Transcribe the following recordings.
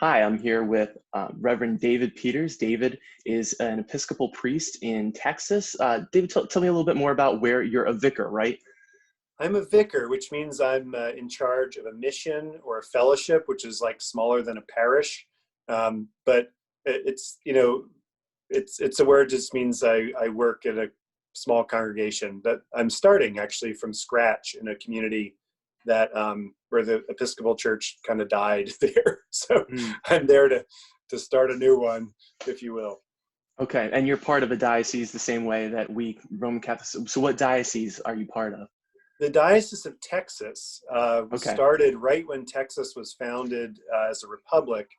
Hi, I'm here with Reverend David Peters. David is an Episcopal priest in Texas. David, tell me a little bit more about where you're a vicar, right? I'm a vicar, which means I'm in charge of a mission or a fellowship, which is like smaller than a parish. But it's, it's a word just means I work at a small congregation that I'm starting actually from scratch in a community that where the Episcopal Church kind of died there. So Mm. I'm there to start a new one, if you will. Okay, and you're part of a diocese the same way that we Roman Catholics. So what diocese are you part of? The Diocese of Texas was Okay. started right when Texas was founded as a republic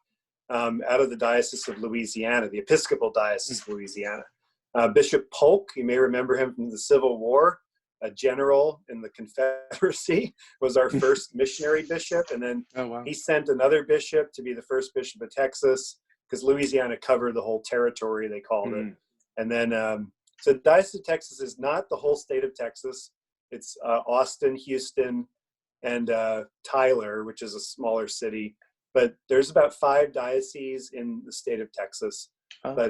out of the Diocese of Louisiana, the Episcopal Diocese of Louisiana. Bishop Polk, you may remember him from the Civil War, a general in the Confederacy, was our first missionary bishop. And then Oh, wow. he sent another bishop to be the first bishop of Texas because Louisiana covered the whole territory, they called it. And then, so the Diocese of Texas is not the whole state of Texas. It's Austin, Houston, and Tyler, which is a smaller city. But there's about 5 dioceses in the state of Texas. Okay.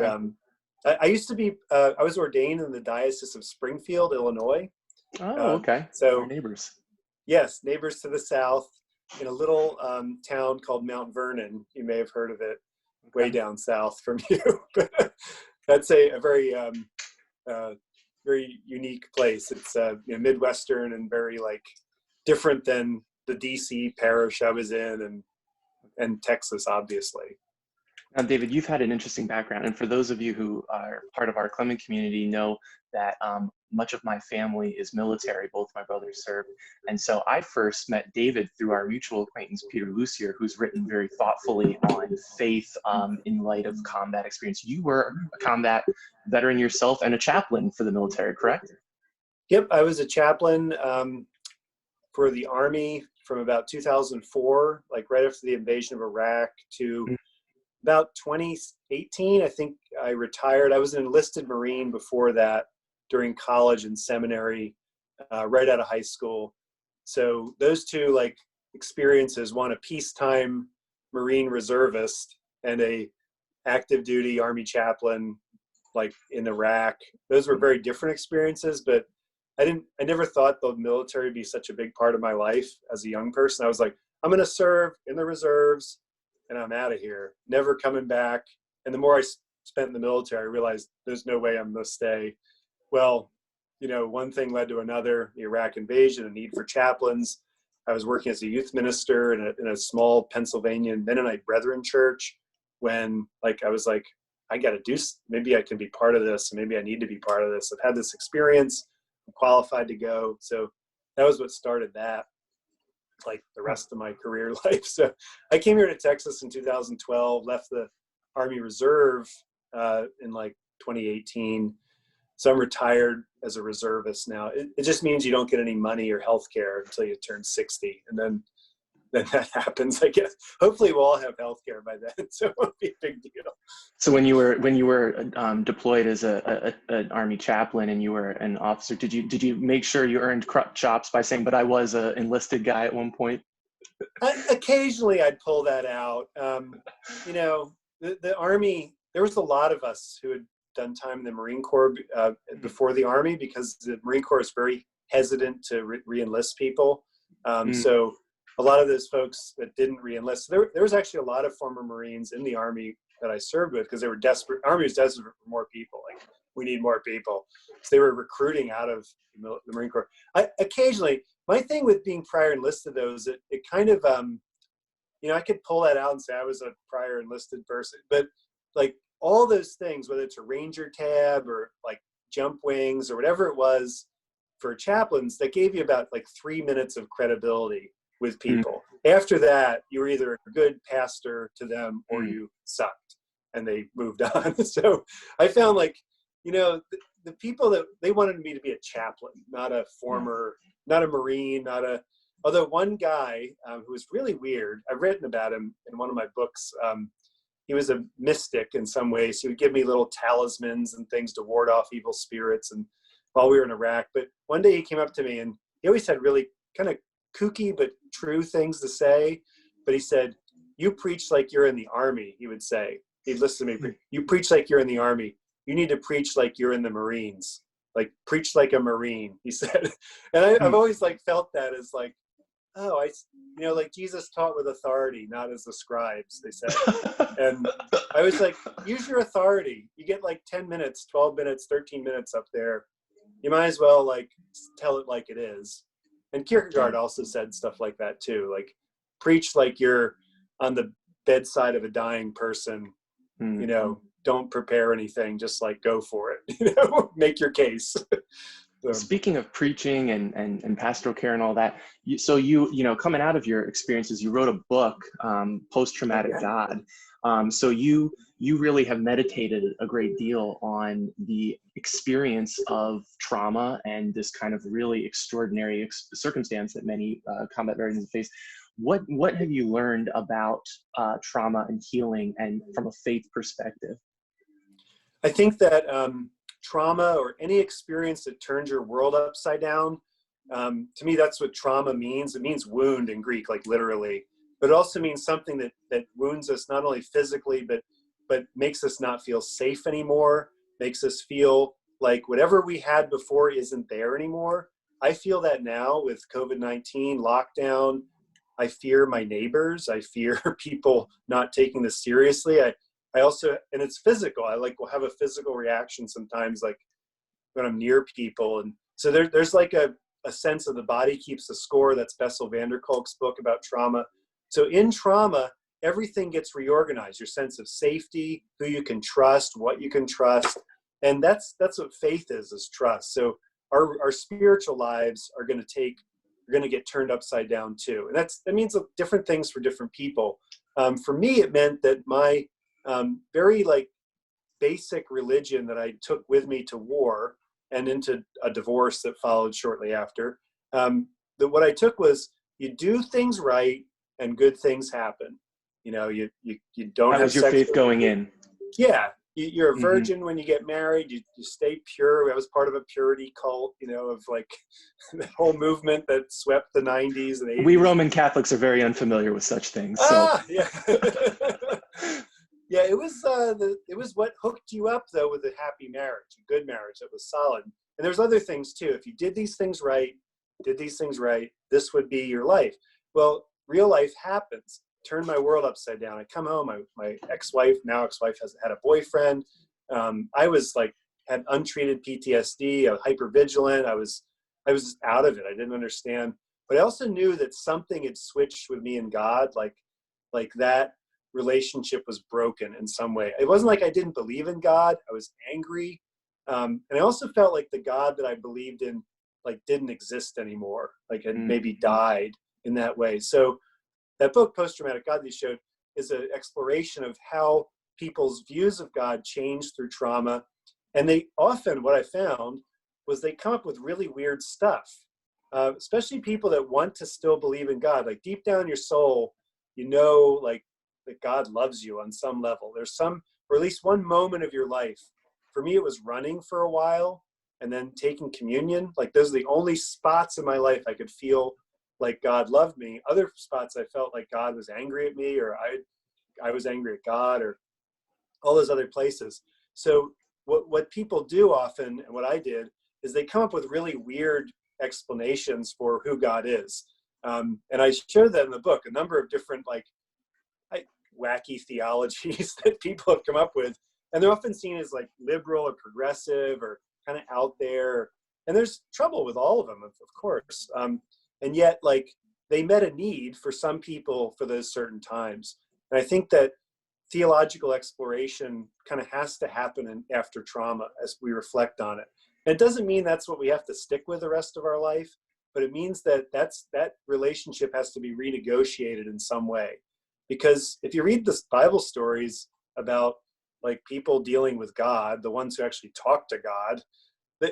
But I used to be, I was ordained in the Diocese of Springfield, Illinois. Oh, okay. So our neighbors. yes, neighbors to the south in a little town called Mount Vernon. You may have heard of it, way down south from you. That's a very very unique place. It's Midwestern and very different than the DC parish I was in and Texas, obviously. Now, David, you've had an interesting background, and for those of you who are part of our Clement community know that much of my family is military. Both my brothers served, and so I first met David through our mutual acquaintance, Peter Lucier, who's written very thoughtfully on faith in light of combat experience. You were a combat veteran yourself and a chaplain for the military, correct? Yep, I was a chaplain for the Army from about 2004, like right after the invasion of Iraq, to about 2018. I think I retired. I was an enlisted Marine before that during college and seminary, right out of high school. So those two experiences, one a peacetime Marine reservist and a active duty Army chaplain in Iraq, those were very different experiences, but I never thought the military would be such a big part of my life as a young person. I was like, I'm going to serve in the reserves and I'm out of here, never coming back. And the more I spent in the military, I realized there's no way I'm going to stay. Well, one thing led to another, the Iraq invasion, a need for chaplains. I was working as a youth minister in a small Pennsylvania Mennonite Brethren church when I was like, I got to do, maybe I can be part of this. Maybe I need to be part of this. I've had this experience. I'm qualified to go. So that was what started that, the rest of my career life. So I came here to Texas in 2012, left the Army Reserve in 2018. So I'm retired as a reservist now. It just means you don't get any money or health care until you turn 60. And then that happens, I guess. Hopefully we'll all have health care by then. So it won't be a big deal. So when you were deployed as an Army chaplain and you were an officer, did you make sure you earned chops by saying, but I was an enlisted guy at one point? Occasionally I'd pull that out. The Army, there was a lot of us who had done time in the Marine Corps before the Army, because the Marine Corps is very hesitant to re-enlist people. So a lot of those folks that didn't re-enlist, there was actually a lot of former Marines in the Army that I served with because they were desperate. Army was desperate for more people. We need more people. So they were recruiting out of the Marine Corps. Occasionally, my thing with being prior enlisted though is it kind of, I could pull that out and say I was a prior enlisted person, but all those things, whether it's a Ranger tab or jump wings or whatever it was for chaplains, that gave you about 3 minutes of credibility with people. After that, you were either a good pastor to them or you sucked and they moved on. So I found the people that they wanted me to be a chaplain, not a not a Marine, although one guy who was really weird, I've written about him in one of my books. He was a mystic in some ways. He would give me little talismans and things to ward off evil spirits and while we were in Iraq. But one day he came up to me and he always had really kind of kooky but true things to say. But he said, you preach like you're in the army, he would say. He'd listen to me. You preach like you're in the army. You need to preach like you're in the Marines. Like, preach like a Marine, he said. And I've always like felt that as like, oh, like Jesus taught with authority, not as the scribes, they said. And I was like, use your authority. You get like 10 minutes, 12 minutes, 13 minutes up there. You might as well like tell it like it is. And Kierkegaard also said stuff like that too. Like, preach like you're on the bedside of a dying person. Don't prepare anything, just like go for it. Make your case. So. Speaking of preaching and pastoral care and all that, you coming out of your experiences, you wrote a book, Post-Traumatic God. So you really have meditated a great deal on the experience of trauma and this kind of really extraordinary circumstance that many combat veterans face. What have you learned about trauma and healing, and from a faith perspective? I think that trauma, or any experience that turns your world upside down, to me, that's what trauma means. It means wound in Greek, like literally, but it also means something that wounds us not only physically, but makes us not feel safe anymore, makes us feel like whatever we had before isn't there anymore. I feel that now with COVID-19 lockdown. I fear my neighbors. I fear people not taking this seriously. I also, and it's physical. I will have a physical reaction sometimes, like when I'm near people. And so there's like a sense of the body keeps the score. That's Bessel van der Kolk's book about trauma. So in trauma, everything gets reorganized. Your sense of safety, who you can trust, what you can trust. And that's what faith is trust. So our spiritual lives are going to get turned upside down too. And that means different things for different people. For me, it meant that my very like basic religion that I took with me to war and into a divorce that followed shortly after, that what I took was, you do things right and good things happen. You don't That have was your sex faith going in. Yeah. You're a virgin when you get married. You stay pure. I was part of a purity cult, of like the whole movement that swept the 90s and 80s. We Roman Catholics are very unfamiliar with such things. Yeah. Yeah, it was what hooked you up though with a happy marriage, a good marriage that was solid. And there's other things too. If you did these things right, this would be your life. Well, real life happens. Turned my world upside down. I come home, my ex-wife has had a boyfriend. I was like, had untreated PTSD, I was hypervigilant. I was out of it. I didn't understand. But I also knew that something had switched with me and God, like that relationship was broken in some way. It wasn't like I didn't believe in God. I was angry. And I also felt like the God that I believed in, like, didn't exist anymore, like had maybe died in that way. So that book, Post-Traumatic God, that you showed, is an exploration of how people's views of God change through trauma. And they often, what I found, was they come up with really weird stuff, especially people that want to still believe in God. Like deep down in your soul, like that God loves you on some level. There's some, or at least one moment of your life. For me, it was running for a while and then taking communion. Like those are the only spots in my life I could feel like God loved me. Other spots I felt like God was angry at me, or I was angry at God, or all those other places. So what people do often, and what I did, is they come up with really weird explanations for who God is. And I showed that in the book, a number of different wacky theologies that people have come up with. And they're often seen as like liberal or progressive or kind of out there. And there's trouble with all of them, of course. And yet, like, they met a need for some people for those certain times. And I think that theological exploration kind of has to happen after trauma as we reflect on it. And it doesn't mean that's what we have to stick with the rest of our life, but it means that that relationship has to be renegotiated in some way. Because if you read the Bible stories about like people dealing with God, the ones who actually talk to God,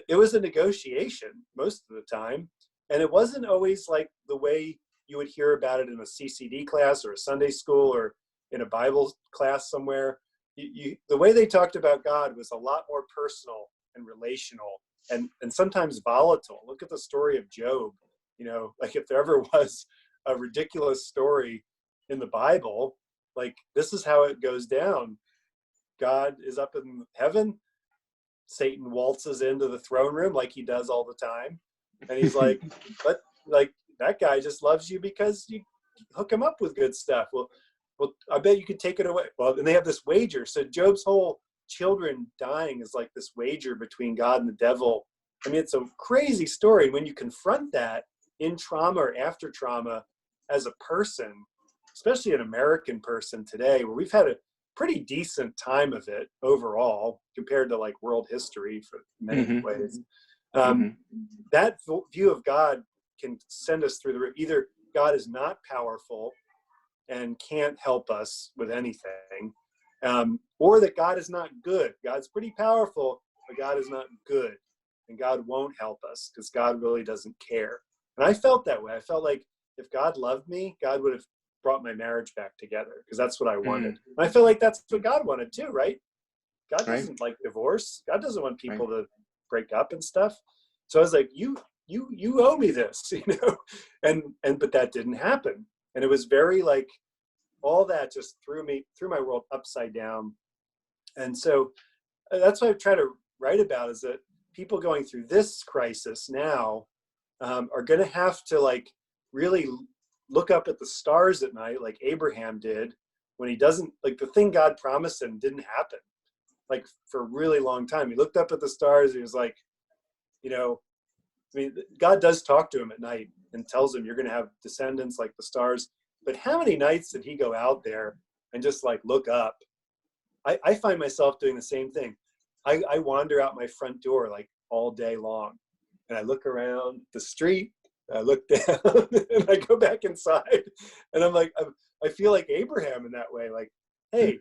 it was a negotiation most of the time. And it wasn't always like the way you would hear about it in a CCD class or a Sunday school or in a Bible class somewhere. The way they talked about God was a lot more personal and relational and sometimes volatile. Look at the story of Job. Like if there ever was a ridiculous story in the Bible, like, this is how it goes down. God is up in heaven. Satan waltzes into the throne room like he does all the time. And he's like, but like, that guy just loves you because you hook him up with good stuff. Well, I bet you could take it away. Well, and they have this wager. So Job's whole children dying is like this wager between God and the devil. I mean, it's a crazy story. And when you confront that in trauma or after trauma as a person, especially an American person today, where we've had a pretty decent time of it overall compared to like world history for many ways. That view of God can send us through the roof. Either God is not powerful and can't help us with anything, or that God is not good. God's pretty powerful, but God is not good, and God won't help us because God really doesn't care. And I felt that way. I felt like if God loved me, God would have brought my marriage back together because that's what I wanted. And I feel like that's what God wanted too, right? God doesn't like divorce. God doesn't want people to break up and stuff. So I was like, you owe me this, you know? And but that didn't happen. And it was very like, all that just threw my world upside down. And so that's what I try to write about, is that people going through this crisis now are going to have to like really look up at the stars at night, like Abraham did, when he doesn't, like, the thing God promised him didn't happen, like, for a really long time. He looked up at the stars. He was like, you know, I mean, God does talk to him at night and tells him you're going to have descendants like the stars. But how many nights did he go out there and just like look up? I find myself doing the same thing. I wander out my front door like all day long, and I look around the street, I look down, and I go back inside, and I'm like, I feel like Abraham in that way. Like, hey,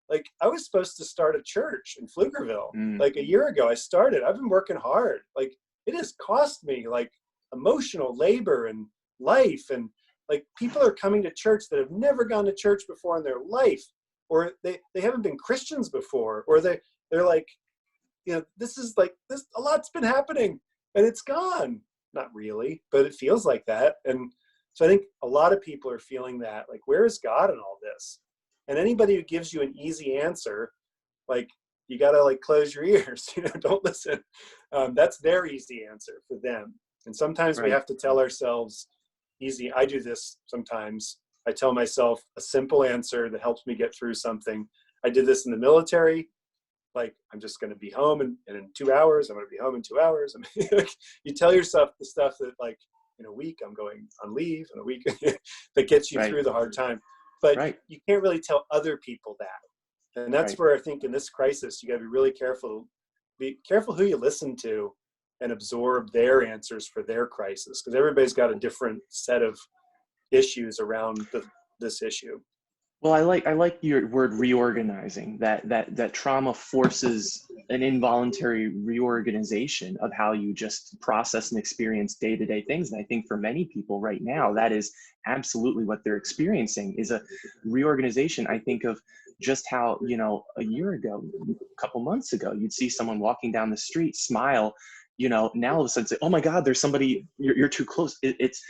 like, I was supposed to start a church in Pflugerville like a year ago. I started. I've been working hard. Like, it has cost me like emotional labor and life, and like, people are coming to church that have never gone to church before in their life, or they haven't been Christians before, or they're like, you know, this is like, this, a lot's been happening and it's gone. Not really, but it feels like that. And so I think a lot of people are feeling that, like, where is God in all this? And anybody who gives you an easy answer, like, you got to like close your ears, you know, don't listen. That's their easy answer for them. And sometimes we have to tell ourselves, easy. I do this sometimes. I tell myself a simple answer that helps me get through something. I did this in the military. Like, I'm just going to be home and in 2 hours, I'm going to be home in 2 hours. I mean, you tell yourself the stuff that, like, in a week, I'm going on leave, in a week, that gets you through the hard time. But you can't really tell other people that. And that's where I think in this crisis, you got to be really careful. Be careful who you listen to and absorb their answers for their crisis, because everybody's got a different set of issues around this issue. Well, I like your word reorganizing, that trauma forces an involuntary reorganization of how you just process and experience day-to-day things. And I think for many people right now, that is absolutely what they're experiencing, is a reorganization. I think of just how, you know, a year ago, a couple months ago, you'd see someone walking down the street, smile, you know, now all of a sudden say, oh my God, there's somebody, you're too close. It's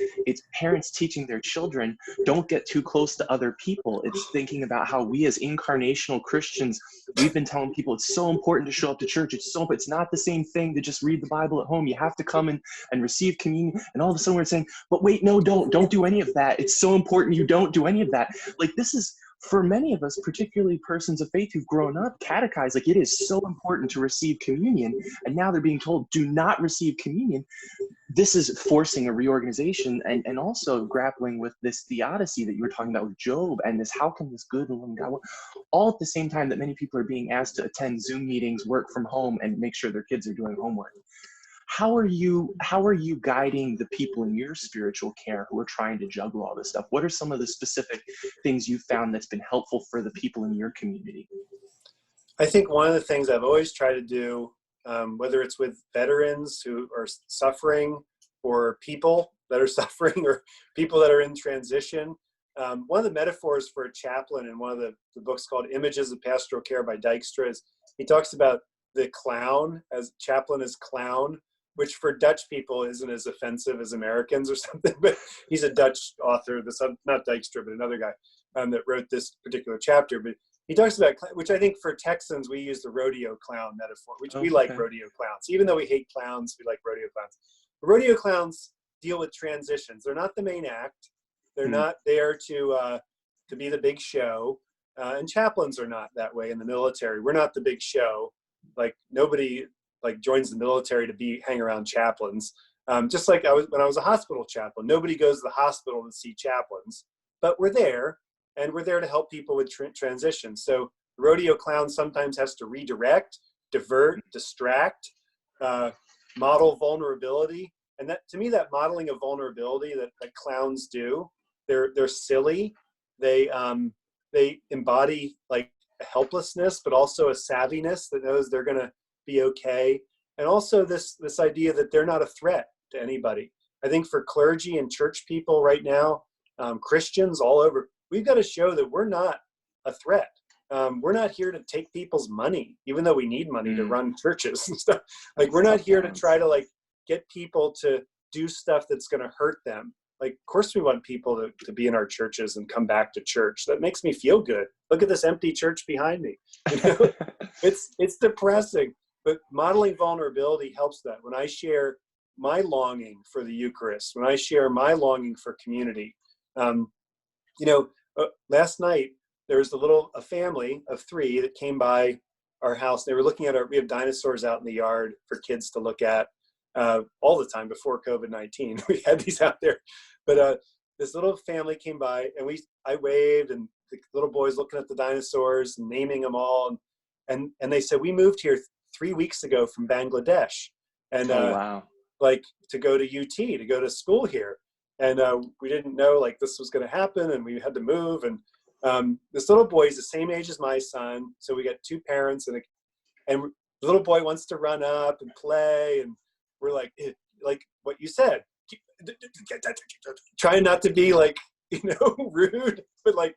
parents teaching their children, don't get too close to other people. It's thinking about how we as incarnational Christians, we've been telling people it's so important to show up to church. It's not the same thing to just read the Bible at home. You have to come and receive communion. And all of a sudden we're saying, but wait, no, don't do any of that. It's so important you don't do any of that. Like, this is, for many of us, particularly persons of faith who've grown up catechized, like, it is so important to receive communion, and now they're being told, do not receive communion. This is forcing a reorganization, and also grappling with this theodicy that you were talking about with Job, and this, how can this good and loving God work, all at the same time that many people are being asked to attend Zoom meetings, work from home, and make sure their kids are doing homework. How are you guiding the people in your spiritual care who are trying to juggle all this stuff? What are some of the specific things you found that's been helpful for the people in your community? I think one of the things I've always tried to do, whether it's with veterans who are suffering, or people that are suffering, or people that are in transition, one of the metaphors for a chaplain in one of the books called Images of Pastoral Care by Dijkstra is, he talks about the clown, as chaplain as clown, which for Dutch people isn't as offensive as Americans or something, but he's a Dutch author, not Dijkstra, but another guy. that wrote this particular chapter, but he talks about, which I think for Texans, we use the rodeo clown metaphor, which Oh, we like okay. rodeo clowns. Even though we hate clowns, we like rodeo clowns. The rodeo clowns deal with transitions. They're not the main act. They're Mm, not there to be the big show. And chaplains are not that way in the military. We're not the big show. Like nobody like joins the military to hang around chaplains. Just like when I was a hospital chaplain, nobody goes to the hospital to see chaplains, but we're there, and we're there to help people with transition. So the rodeo clown sometimes has to redirect, divert, distract, uh, model vulnerability. And that, to me, that modeling of vulnerability that clowns do, they're silly. They embody like a helplessness, but also a savviness that knows they're going to be okay. And also this idea that they're not a threat to anybody. I think for clergy and church people right now, Christians all over, we've got to show that we're not a threat. We're not here to take people's money, even though we need money to mm. run churches and stuff. Like That's we're a not tough here to try balance. to like get people to do stuff that's going to hurt them. Like, of course we want people to be in our churches and come back to church. That makes me feel good. Look at this empty church behind me. You know, it's depressing, but modeling vulnerability helps that. When I share my longing for the Eucharist, when I share my longing for community, um, last night there was a family of 3 that came by our house. They were looking at we have dinosaurs out in the yard for kids to look at all the time before COVID-19. We had these out there, but this little family came by, and I waved, and the little boys looking at the dinosaurs and naming them all, and they said, we moved here 3 weeks ago from Bangladesh, and Oh, wow. like to go to UT, to go to school here. And we didn't know like this was going to happen, and we had to move. And this little boy is the same age as my son. So we got 2 parents, and the little boy wants to run up and play. And we're like what you said, trying not to be like, rude, but like,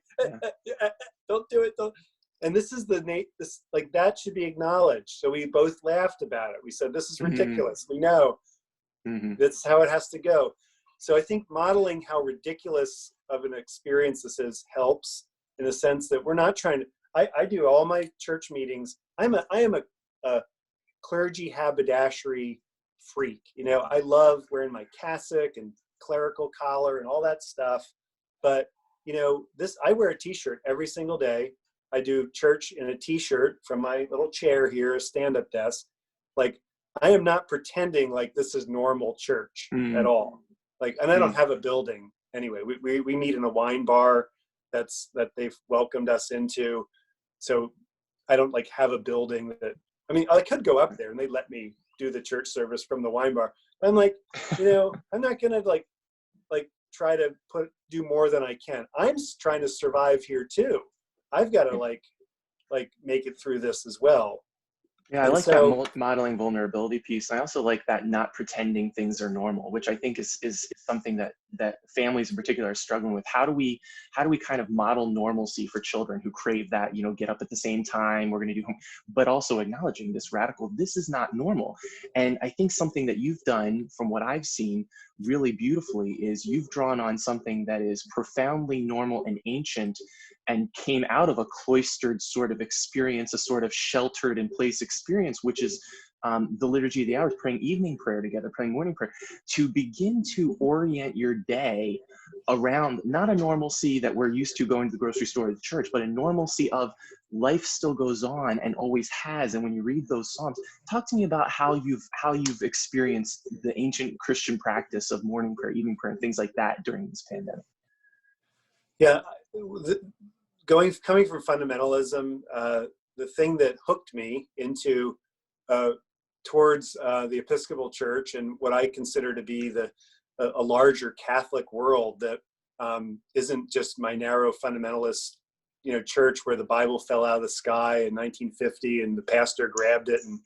Yeah. don't do it. Don't. And this is this, like, that should be acknowledged. So we both laughed about it. We said, this is Hmm. ridiculous. We know Hmm. that's how it has to go. So I think modeling how ridiculous of an experience this is helps, in the sense that we're not trying to, I do all my church meetings. I am a clergy haberdashery freak. I love wearing my cassock and clerical collar and all that stuff. But, I wear a t-shirt every single day. I do church in a t-shirt from my little chair here, a stand-up desk. Like, I am not pretending like this is normal church at Mm, all. Like, and I don't mm, have a building anyway. We meet in a wine bar that they've welcomed us into. So I don't like have a building that, I mean, I could go up there and they let me do the church service from the wine bar. But I'm like, I'm not gonna like try to do more than I can. I'm trying to survive here too. I've got to yeah. like make it through this as well. Yeah, I And like that so modeling vulnerability piece. I also like that not pretending things are normal, which I think is something that families in particular are struggling with. How do we kind of model normalcy for children who crave that, get up at the same time, we're going to do home, but also acknowledging this is not normal. And I think something that you've done, from what I've seen, really beautifully is you've drawn on something that is profoundly normal and ancient, and came out of a cloistered sort of experience, a sort of sheltered in place experience, which is the liturgy of the hours, praying evening prayer together, praying morning prayer, to begin to orient your day around not a normalcy that we're used to going to the grocery store or the church, but a normalcy of life still goes on and always has. And when you read those Psalms, talk to me about how you've experienced the ancient Christian practice of morning prayer, evening prayer, and things like that during this pandemic. yeah, coming from fundamentalism, the thing that hooked me into uh, towards the Episcopal Church and what I consider to be a larger Catholic world that isn't just my narrow fundamentalist, church where the Bible fell out of the sky in 1950 and the pastor grabbed it, and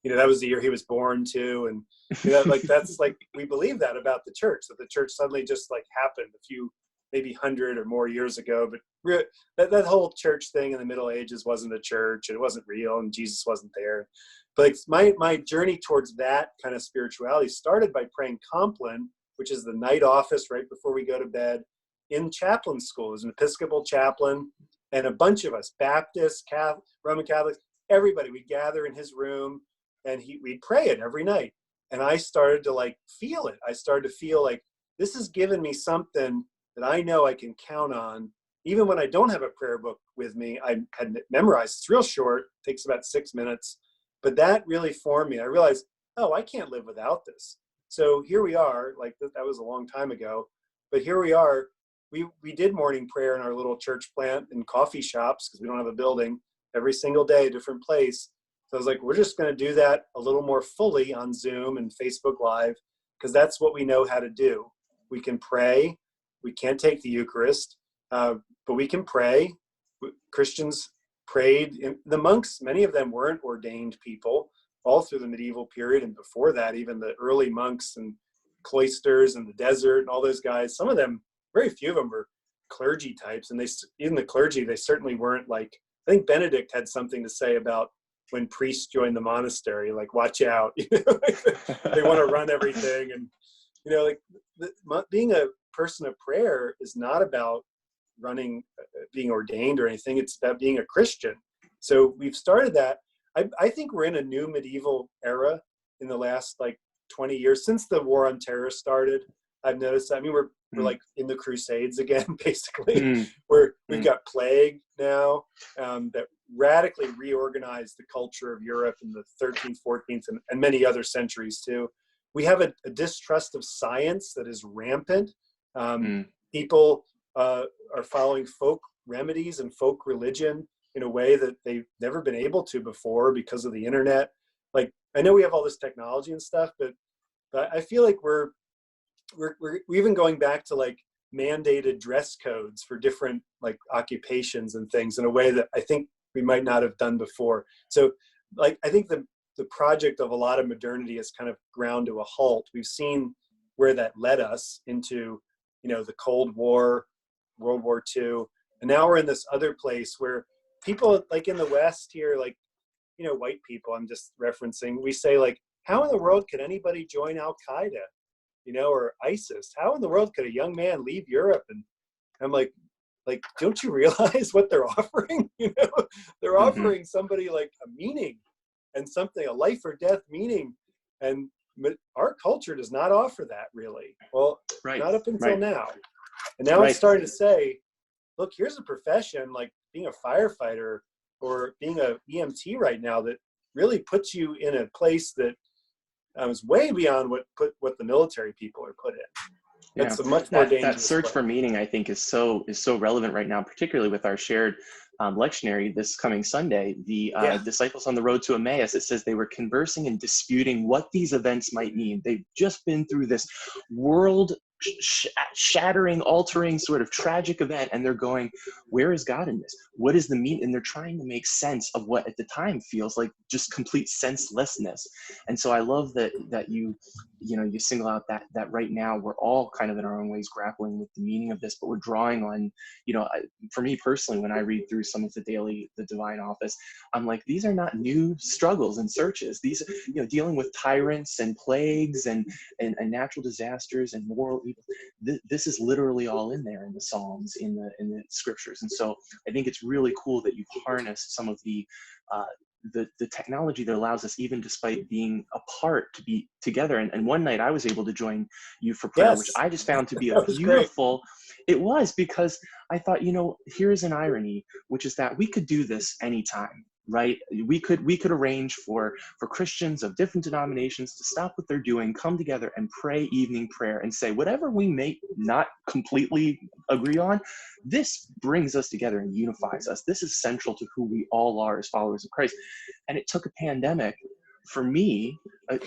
that was the year he was born too, and like that's like we believe that about the church, that the church suddenly just like happened a few maybe 100 or more years ago, but that whole church thing in the Middle Ages wasn't a church, and it wasn't real, and Jesus wasn't there. But like my journey towards that kind of spirituality started by praying Compline, which is the night office right before we go to bed. in chaplain school. It was an Episcopal chaplain, and a bunch of us, Baptists, Catholic, Roman Catholics, everybody, we gather in his room, and we'd pray it every night. And I started to like feel it. I started to feel like this has given me something that I know I can count on. Even when I don't have a prayer book with me, I had memorized. It's real short, takes about 6 minutes, but that really formed me. I realized, oh, I can't live without this. So here we are, like that was a long time ago, but here we are. We did morning prayer in our little church plant and coffee shops because we don't have a building every single day, a different place. So I was like, we're just going to do that a little more fully on Zoom and Facebook Live because that's what we know how to do. We can pray. We can't take the Eucharist, but we can pray. Christians prayed. The monks, many of them weren't ordained people all through the medieval period. And before that, even the early monks and cloisters and the desert and all those guys, some of them, very few of them were clergy types. And even the clergy, they certainly weren't like, I think Benedict had something to say about when priests join the monastery, like, watch out, they want to run everything. And, being a person of prayer is not about running, being ordained or anything. It's about being a Christian. So we've started that. I think we're in a new medieval era in the last like 20 years since the war on terror started. I've noticed. I mean, we're like in the Crusades again, basically. We've got plague now that radically reorganized the culture of Europe in the 13th, 14th, and many other centuries too. We have a distrust of science that is rampant. People are following folk remedies and folk religion in a way that they've never been able to before because of the internet. Like, I know we have all this technology and stuff, but I feel like we're even going back to like mandated dress codes for different like occupations and things in a way that I think we might not have done before. So like, I think the project of a lot of modernity has kind of ground to a halt. We've seen where that led us into, the Cold War, World War II. And now we're in this other place where people like in the West here, like, white people, I'm just referencing, we say like, how in the world could anybody join Al-Qaeda, or ISIS? How in the world could a young man leave Europe? And I'm like, don't you realize what they're offering? They're offering somebody like a meaning and something, a life or death meaning. And our culture does not offer that really. Well, not up until now. And now it's starting to say, look, here's a profession like being a firefighter or being a EMT right now that really puts you in a place that is way beyond what the military people are put in. It's a much more dangerous that search place. for meaning, I think, is so relevant right now, particularly with our shared lectionary this coming Sunday, the disciples on the road to Emmaus. It says they were conversing and disputing what these events might mean. They've just been through this world shattering, altering sort of tragic event, and they're going, where is God in this? What is the meaning? And they're trying to make sense of what at the time feels like just complete senselessness. And so I love that you single out that right now we're all kind of in our own ways grappling with the meaning of this, but we're drawing on, for me personally, when I read through some of the divine office, I'm like, these are not new struggles and searches. These, dealing with tyrants and plagues and natural disasters and moral evil. This is literally all in there in the Psalms, in the scriptures. And so I think it's really cool that you've harnessed some of the technology that allows us, even despite being apart, to be together. And one night I was able to join you for prayer, which I just found to be a beautiful, it was, because I thought, here's an irony, which is that we could do this anytime, right? We could arrange for Christians of different denominations to stop what they're doing, come together and pray evening prayer and say, whatever we may not completely agree on, this brings us together and unifies us. This is central to who we all are as followers of Christ. And it took a pandemic for me, a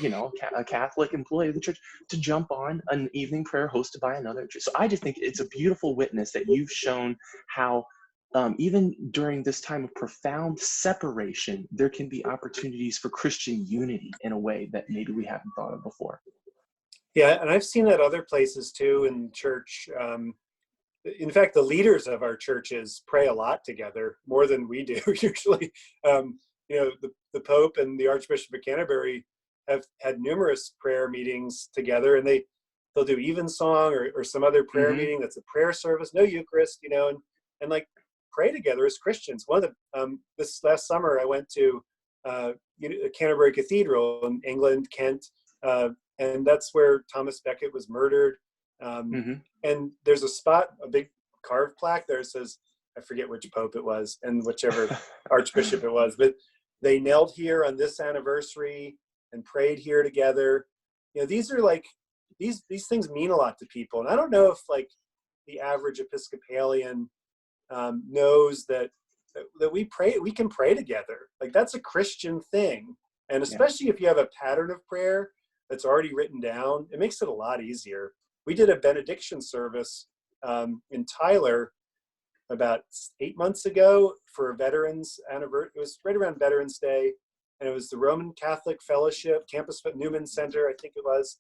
Catholic employee of the church, to jump on an evening prayer hosted by another church. So I just think it's a beautiful witness that you've shown how even during this time of profound separation, there can be opportunities for Christian unity in a way that maybe we haven't thought of before. Yeah, and I've seen that other places too in church. In fact, the leaders of our churches pray a lot together, more than we do usually. The Pope and the Archbishop of Canterbury have had numerous prayer meetings together, and they'll do evensong or some other prayer Mm-hmm. meeting that's a prayer service, no Eucharist, and like pray together as Christians. One of the this last summer I went to Canterbury Cathedral in England, Kent, and that's where Thomas Becket was murdered. Um, Mm-hmm. and there's a spot, a big carved plaque there that says, I forget which pope it was and whichever archbishop it was, but they knelt here on this anniversary and prayed here together. These are like these things mean a lot to people, and I don't know if like the average Episcopalian knows that we can pray together. Like that's a Christian thing, and Yeah. especially if you have a pattern of prayer that's already written down, it makes it a lot easier. We did a benediction service in Tyler about 8 months ago for a veterans anniversary. It was right around Veterans Day, and it was the Roman Catholic Fellowship Campus Newman Center, I think it was.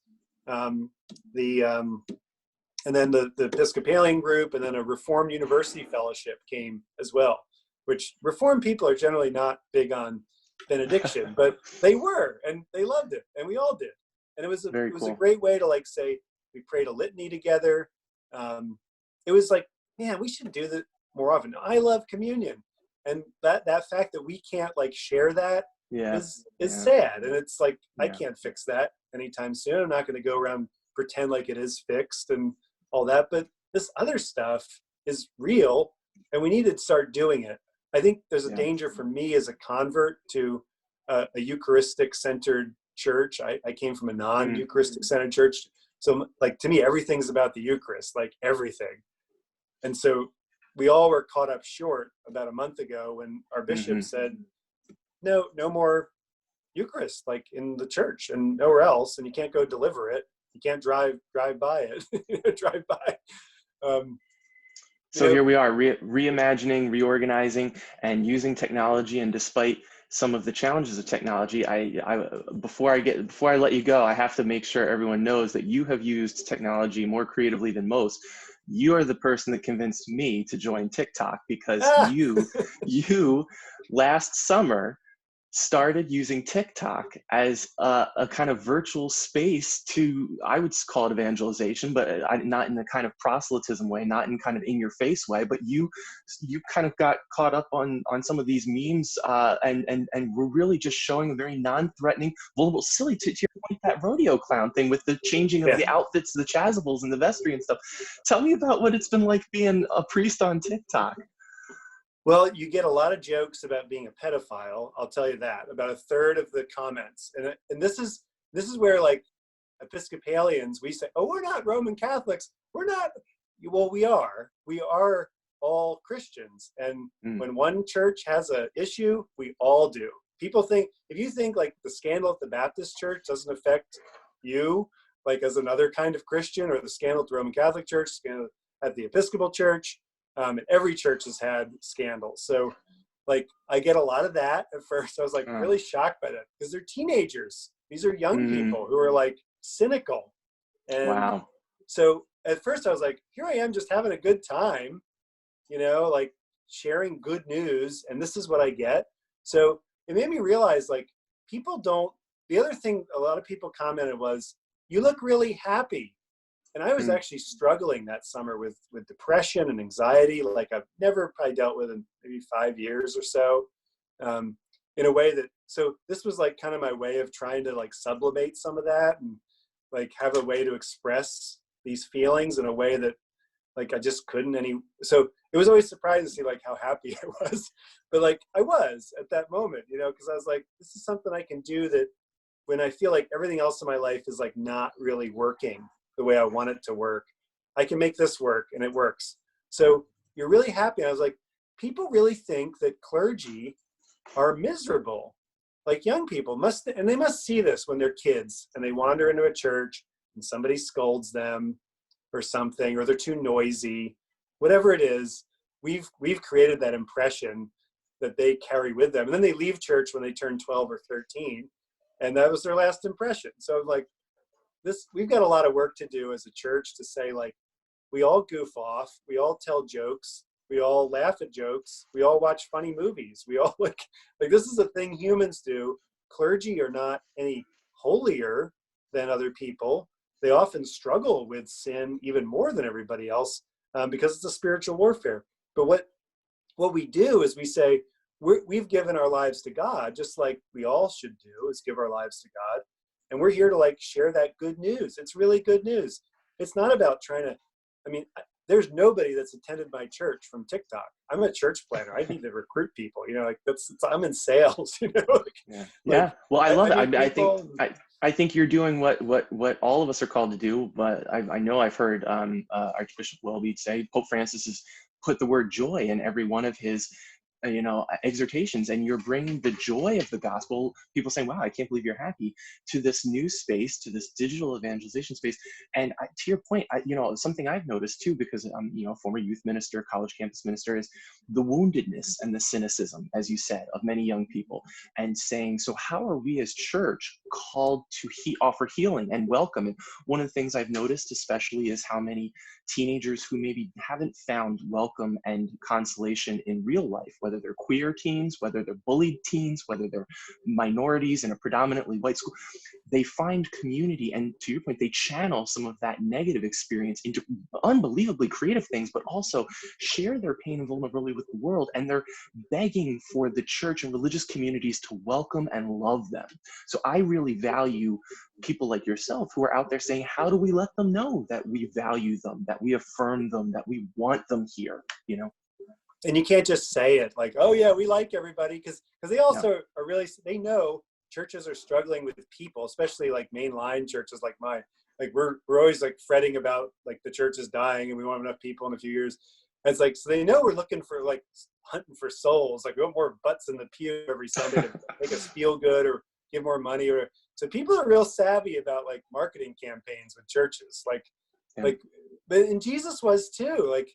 The and then the Episcopalian group, and then a Reformed University Fellowship came as well. Which Reformed people are generally not big on benediction, but they were, and they loved it, and we all did. And it was Very a cool. great way to like say we prayed a litany together. It was like, man, we should do that more often. I love communion, and that fact that we can't like share that Yeah. is Yeah. sad, and it's like I Yeah. can't fix that anytime soon. I'm not going to go around pretend like it is fixed and all that, but this other stuff is real, and we need to start doing it. I think there's a Yeah. danger for me as a convert to a Eucharistic centered church. I came from a Mm. non-Eucharistic centered church, so like to me everything's about the Eucharist, like everything. And so we all were caught up short about a month ago when our bishop Mm-hmm. said, no more Eucharist, like in the church and nowhere else, and you can't go deliver it. You can't drive by it, drive by. Um, you So know, here we are, reimagining, reorganizing, and using technology. And despite some of the challenges of technology, before I let you go, I have to make sure everyone knows that you have used technology more creatively than most. You are the person that convinced me to join TikTok because ah, you last summer started using TikTok as a kind of virtual space to, I would call it evangelization, but not in the kind of proselytism way, not in kind of in your face way, but you kind of got caught up on some of these memes and were really just showing a very non-threatening, vulnerable, silly to your point, that rodeo clown thing with the changing of yeah. the outfits, the chasubles and the vestry and stuff. Tell me about what it's been like being a priest on TikTok. Well, you get a lot of jokes about being a pedophile. I'll tell you that. About a third of the comments, and this is where like Episcopalians, we say, oh, we're not Roman Catholics. We're not. Well, we are. We are all Christians, and Mm. when one church has an issue, we all do. People think, if you think like the scandal at the Baptist Church doesn't affect you, like as another kind of Christian, or the scandal at the Roman Catholic Church, scandal at the Episcopal Church. And every church has had scandals. So like I get a lot of that at first. I was like really shocked by that because they're teenagers. These are young Mm. people who are like cynical. And Wow. so at first I was like, here I am just having a good time, like sharing good news. And this is what I get. So it made me realize like the other thing a lot of people commented was, you look really happy. And I was Mm. actually struggling that summer with depression and anxiety, like I've never probably dealt with in maybe 5 years or so, in a way that, so this was like kind of my way of trying to like sublimate some of that and like have a way to express these feelings in a way that like I just couldn't so it was always surprising to see like how happy I was, but like I was at that moment, because I was like, this is something I can do that when I feel like everything else in my life is like not really working the way I want it to work, I can make this work, and it works. So you're really happy. And I was like, people really think that clergy are miserable. Like young people and they must see this when they're kids and they wander into a church and somebody scolds them or something, or they're too noisy, whatever it is. We've created that impression that they carry with them. And then they leave church when they turn 12 or 13. And that was their last impression. So like, we've got a lot of work to do as a church to say like, we all goof off, we all tell jokes, we all laugh at jokes, we all watch funny movies, we all like this is a thing humans do. Clergy are not any holier than other people, they often struggle with sin even more than everybody else, because it's a spiritual warfare. But what we do is we say, we've given our lives to God, just like we all should do, is give our lives to God. And we're here to like share that good news. It's really good news. It's not about trying to, I mean, there's nobody that's attended my church from TikTok. I'm a church planner. I need to recruit people, like I'm in sales, Yeah. like Yeah. Well, I love I it. meet people. I think you're doing what all of us are called to do. But I know I've heard Archbishop Welby say Pope Francis has put the word joy in every one of his exhortations, and you're bringing the joy of the gospel, people saying, wow, I can't believe you're happy, to this new space, to this digital evangelization space. And to your point, something I've noticed too, because I'm a former youth minister, college campus minister, is the woundedness and the cynicism, as you said, of many young people, and saying, so how are we as church called to offer healing and welcome? And one of the things I've noticed especially is how many teenagers who maybe haven't found welcome and consolation in real life, whether they're queer teens, whether they're bullied teens, whether they're minorities in a predominantly white school, they find community. And to your point, they channel some of that negative experience into unbelievably creative things, but also share their pain and vulnerability with the world. And they're begging for the church and religious communities to welcome and love them. So I really value people like yourself who are out there saying, how do we let them know that we value them, that we affirm them, that we want them here, And you can't just say it like, oh yeah, we like everybody, because they also are really, they know churches are struggling with people, especially like mainline churches like mine. Like we're always like fretting about like the church is dying and we want enough people in a few years. And it's like, so they know we're looking for like hunting for souls. Like we want more butts in the pew every Sunday to make us feel good or give more money. Or so people are real savvy about like marketing campaigns with churches. And Jesus was too. Like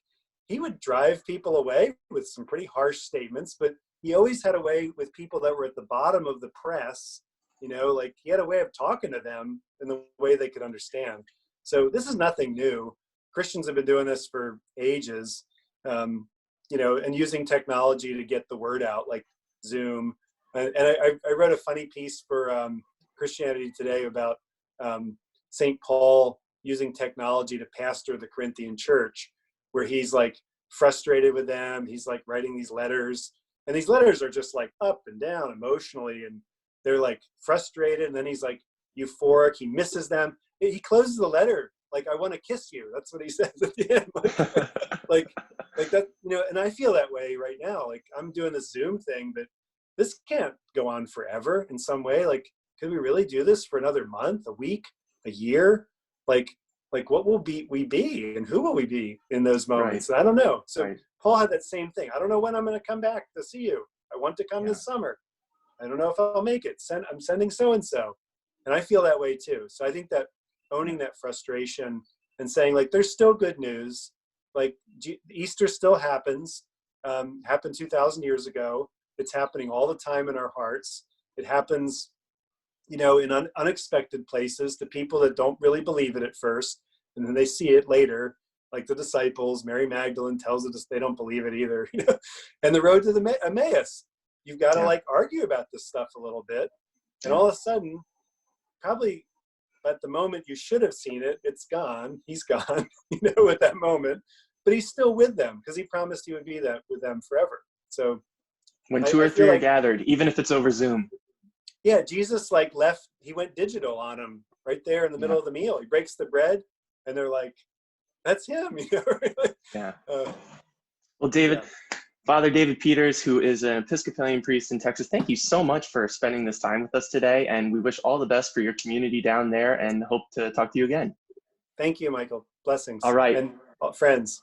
he would drive people away with some pretty harsh statements, but he always had a way with people that were at the bottom of the press. Like he had a way of talking to them in the way they could understand. So this is nothing new. Christians have been doing this for ages, and using technology to get the word out, like Zoom. And I wrote a funny piece for Christianity Today about St. Paul using technology to pastor the Corinthian church, where he's like frustrated with them. He's like writing these letters, and these letters are just like up and down emotionally, and they're like frustrated. And then he's like euphoric. He misses them. He closes the letter like, I want to kiss you. That's what he says at the end. like that, and I feel that way right now. Like I'm doing this Zoom thing, but this can't go on forever in some way. Like, could we really do this for another month, a week, a year? Like what will we be and who will we be in those moments? Right. And I don't know. So Right. Paul had that same thing. I don't know when I'm going to come back to see you. I want to come this summer. I don't know if I'll make it. I'm sending so-and-so. And I feel that way too. So I think that owning that frustration and saying like, there's still good news. Like Easter still happens, happened 2,000 years ago. It's happening all the time in our hearts. It happens, in unexpected places to people that don't really believe it at first. And then they see it later, like the disciples. Mary Magdalene tells us they don't believe it either. And the road to the Emmaus, you've got to like argue about this stuff a little bit. And all of a sudden, probably at the moment you should have seen it, it's gone. He's gone, at that moment. But he's still with them because he promised he would be with them forever. So when two or three are gathered, even if it's over Zoom. Yeah, Jesus like left, he went digital on them right there in the middle of the meal. He breaks the bread and they're like, that's him. Yeah. Well, David, Father David Peters, who is an Episcopalian priest in Texas, thank you so much for spending this time with us today. And we wish all the best for your community down there and hope to talk to you again. Thank you, Michael. Blessings. All right. And friends.